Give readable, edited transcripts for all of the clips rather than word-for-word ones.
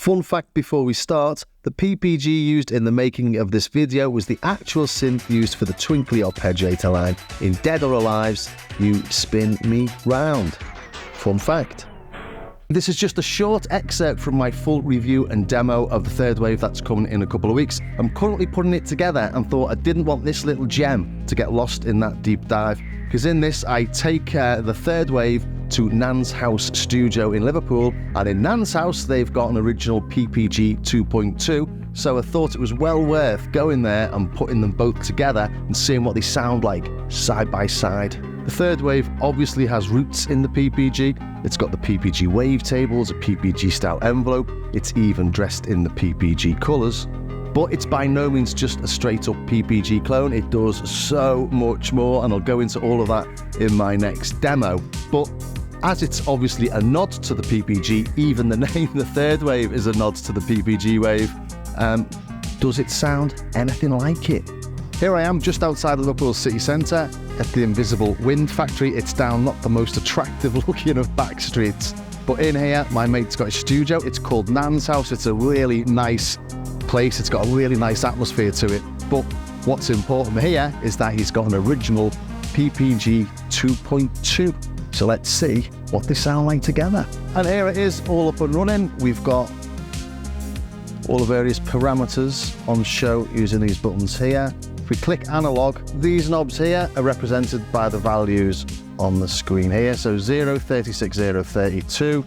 Fun fact before we start, the PPG used in the making of this video was the actual synth used for the twinkly arpeggiator line in Dead or Alive's You Spin Me Round. Fun fact. This is just a short excerpt from my full review and demo of the third wave that's coming in a couple of weeks. I'm currently putting it together and thought I didn't want this little gem to get lost in that deep dive, because in this I take the third wave to Nan's House studio in Liverpool, and in Nan's house they've got an original PPG 2.2, so I thought it was well worth going there and putting them both together and seeing what they sound like side by side. The third wave obviously has roots in the PPG. It's got the PPG wavetables, a PPG style envelope, it's even dressed in the PPG colours. But it's by no means just a straight up PPG clone, it does so much more, and I'll go into all of that in my next demo. But as it's obviously a nod to the PPG, even the name the third wave is a nod to the PPG wave, does it sound anything like it? Here I am just outside Liverpool city centre at the Invisible Wind Factory. It's down not the most attractive looking of back streets, but in here my mate's got a studio. It's called Nan's House. It's a really nice place. It's got a really nice atmosphere to it. But what's important here is that he's got an original PPG 2.2. So let's see what they sound like together. And here it is, all up and running. We've got all the various parameters on show using these buttons here. If we click analog, these knobs here are represented by the values on the screen here. So 0, 36, 0, 32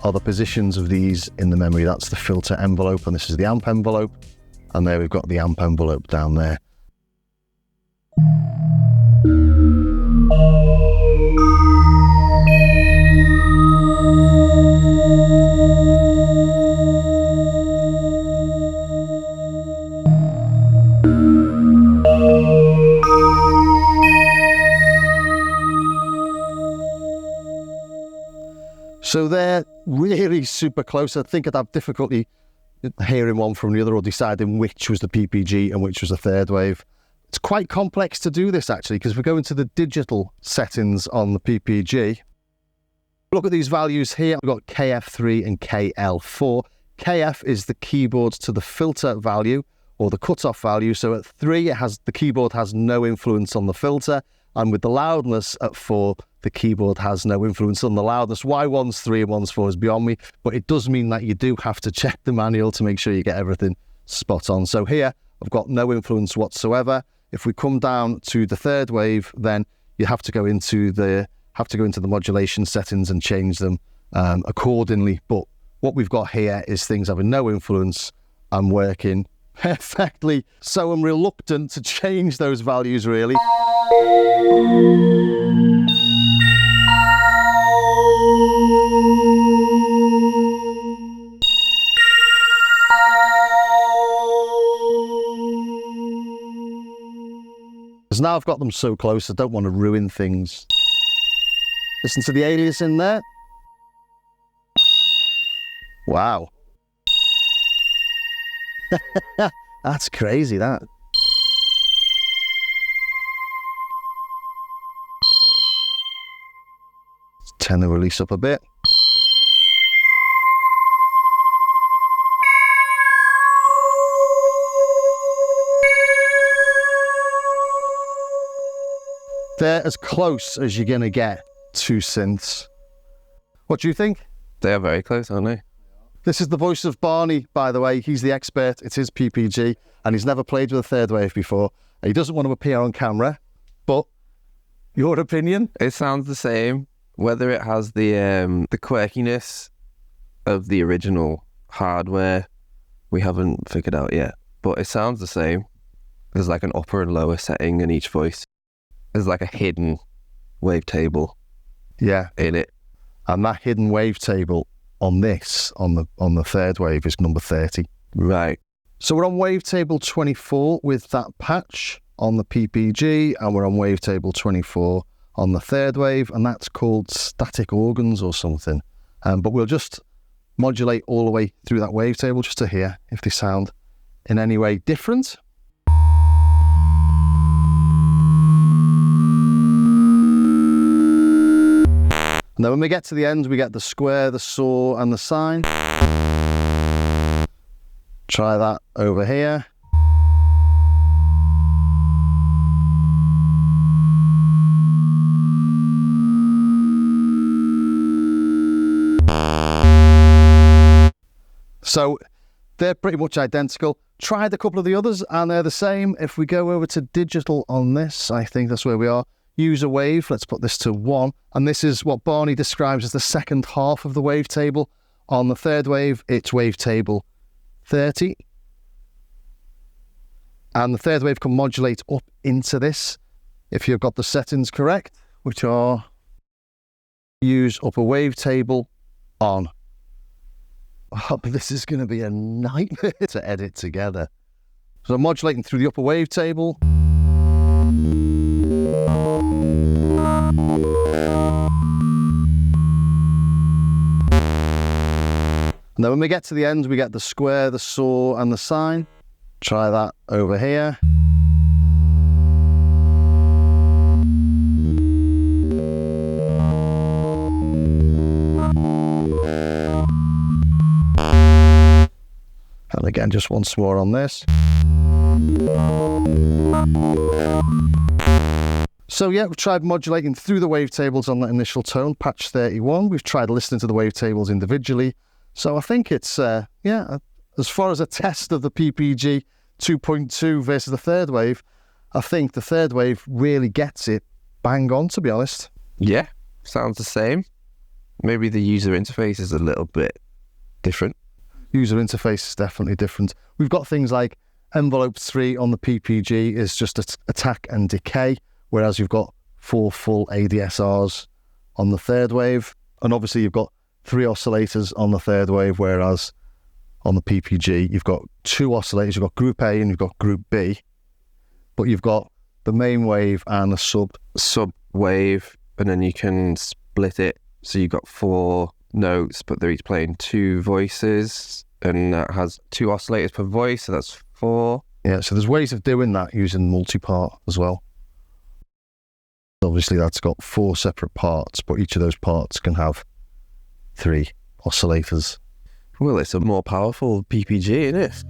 are the positions of these in the memory. That's the filter envelope, and this is the amp envelope. And there we've got the amp envelope down there. So they're really super close. I think I'd have difficulty hearing one from the other or deciding which was the PPG and which was the third wave. It's quite complex to do this actually, because we go into the digital settings on the PPG. Look at these values here. We've got KF3 and KL4. KF is the keyboard to the filter value or the cutoff value. So at 3, the keyboard has no influence on the filter. And with the loudness at 4, the keyboard has no influence on the loudness. Why one's 3 and one's 4 is beyond me, but it does mean that you do have to check the manual to make sure you get everything spot on. So here, I've got no influence whatsoever. If we come down to the third wave, then you have to go into the modulation settings and change them accordingly. But what we've got here is things having no influence and working perfectly. So I'm reluctant to change those values really. Because now I've got them so close, I don't want to ruin things. Listen to the alias in there. Wow. That's crazy, that. Let's turn the release up a bit. They're as close as you're going to get to synths. What do you think? They are very close, aren't they? This is the voice of Barney, by the way. He's the expert. It's his PPG, and he's never played with a third wave before. He doesn't want to appear on camera, but your opinion? It sounds the same. Whether it has the quirkiness of the original hardware, we haven't figured out yet. But it sounds the same. There's like an upper and lower setting in each voice. There's like a hidden wavetable, in it, and that hidden wavetable on this, on the third wave, is number 30. Right. So we're on wavetable 24 with that patch on the PPG, and we're on wavetable 24 on the third wave, and that's called static organs or something. But we'll just modulate all the way through that wavetable just to hear if they sound in any way different. And then when we get to the end, we get the square, the saw, and the sine. Try that over here. So they're pretty much identical. Tried a couple of the others and they're the same. If we go over to digital on this, I think that's where we are. Use a wave. Let's put this to 1. And this is what Barney describes as the second half of the wavetable. On the third wave, it's wavetable 30. And the third wave can modulate up into this if you've got the settings correct, which are use upper wavetable on. Oh, this is going to be a nightmare to edit together. So I'm modulating through the upper wavetable. And then when we get to the end, we get the square, the saw, and the sine. Try that over here. And again, just once more on this. So yeah, we've tried modulating through the wavetables on that initial tone, patch 31. We've tried listening to the wavetables individually. So I think it's, as far as a test of the PPG 2.2 versus the third wave, I think the third wave really gets it bang on, to be honest. Yeah, sounds the same. Maybe the user interface is a little bit different. User interface is definitely different. We've got things like envelope 3 on the PPG is just attack and decay, whereas you've got 4 full ADSRs on the third wave. And obviously you've got 3 oscillators on the third wave, whereas on the PPG you've got 2 oscillators. You've got group A and you've got group B, but you've got the main wave and the sub wave, and then you can split it. So you've got 4 notes, but they're each playing 2 voices, and that has 2 oscillators per voice, so that's 4. Yeah, so there's ways of doing that using multi-part as well. Obviously that's got 4 separate parts, but each of those parts can have 3 oscillators. Well, it's a more powerful PPG, isn't it?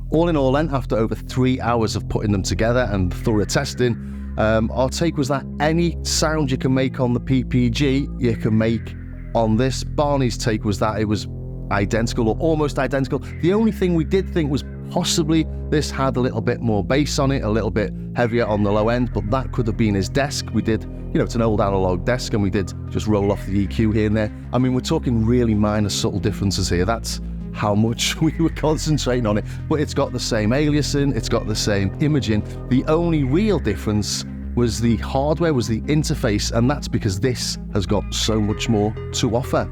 All in all then, after over 3 hours of putting them together and thorough testing, our take was that any sound you can make on the PPG, you can make on this. Barney's take was that it was identical or almost identical. The only thing we did think was possibly this had a little bit more bass on it, a little bit heavier on the low end, but that could have been his desk. We did, it's an old analog desk, and we did just roll off the EQ here and there. I mean, we're talking really minor subtle differences here. That's how much we were concentrating on it, but it's got the same aliasing, it's got the same imaging. The only real difference was the hardware, was the interface, and that's because this has got so much more to offer.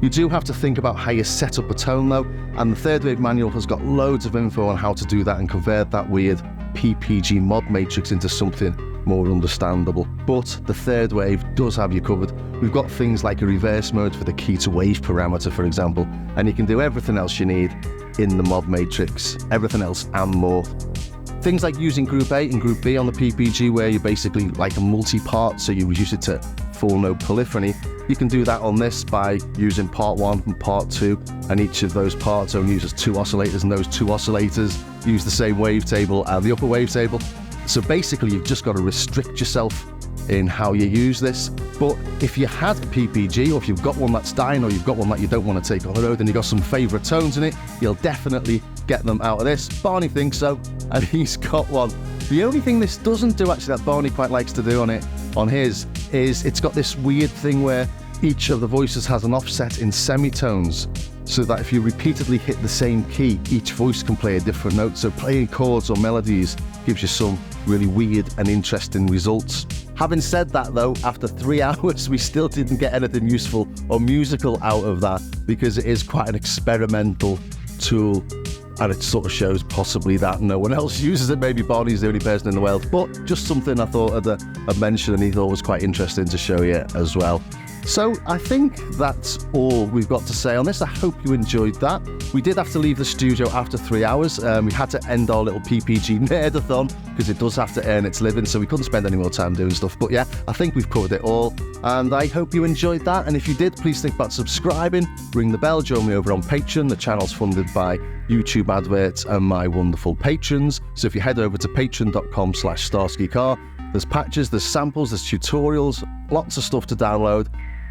You do have to think about how you set up a tone though, and the third wave manual has got loads of info on how to do that and convert that weird PPG mod matrix into something more understandable. But the third wave does have you covered. We've got things like a reverse mode for the key to wave parameter, for example, and you can do everything else you need in the mod matrix, everything else and more. Things like using group A and group B on the PPG, where you're basically like a multi-part, so you reduce it to full node polyphony. You can do that on this by using part 1 and part 2, and each of those parts only uses 2 oscillators, and those 2 oscillators use the same wavetable and the upper wavetable. So basically you've just got to restrict yourself in how you use this. But if you had PPG, or if you've got one that's dying, or you've got one that you don't want to take on the road, and you've got some favourite tones in it, you'll definitely get them out of this. Barney thinks so, and he's got one. The only thing this doesn't do, actually, that Barney quite likes to do on his, is it's got this weird thing where each of the voices has an offset in semitones, so that if you repeatedly hit the same key, each voice can play a different note. So playing chords or melodies gives you some really weird and interesting results. Having said that though, after 3 hours, we still didn't get anything useful or musical out of that, because it is quite an experimental tool, and it sort of shows possibly that no one else uses it. Maybe Barney's the only person in the world, but just something I thought I'd mention, and he thought was quite interesting to show you as well. So I think that's all we've got to say on this. I hope you enjoyed that. We did have to leave the studio after 3 hours. We had to end our little PPG nerdathon because it does have to earn its living, so we couldn't spend any more time doing stuff. But yeah, I think we've covered it all, and I hope you enjoyed that. And if you did, please think about subscribing, ring the bell, join me over on Patreon. The channel's funded by YouTube adverts and my wonderful patrons. So if you head over to patreon.com/StarskyCar, there's patches, there's samples, there's tutorials, lots of stuff to download,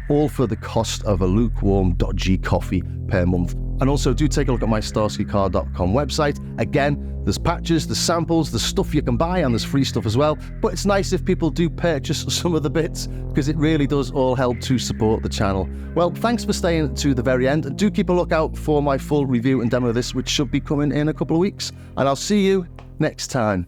all for the cost of a lukewarm, dodgy coffee per month. And also do take a look at my StarskyCar.com website. Again, there's patches, there's samples, there's stuff you can buy, and there's free stuff as well. But it's nice if people do purchase some of the bits, because it really does all help to support the channel. Well, thanks for staying to the very end. Do keep a lookout for my full review and demo of this, which should be coming in a couple of weeks. And I'll see you next time.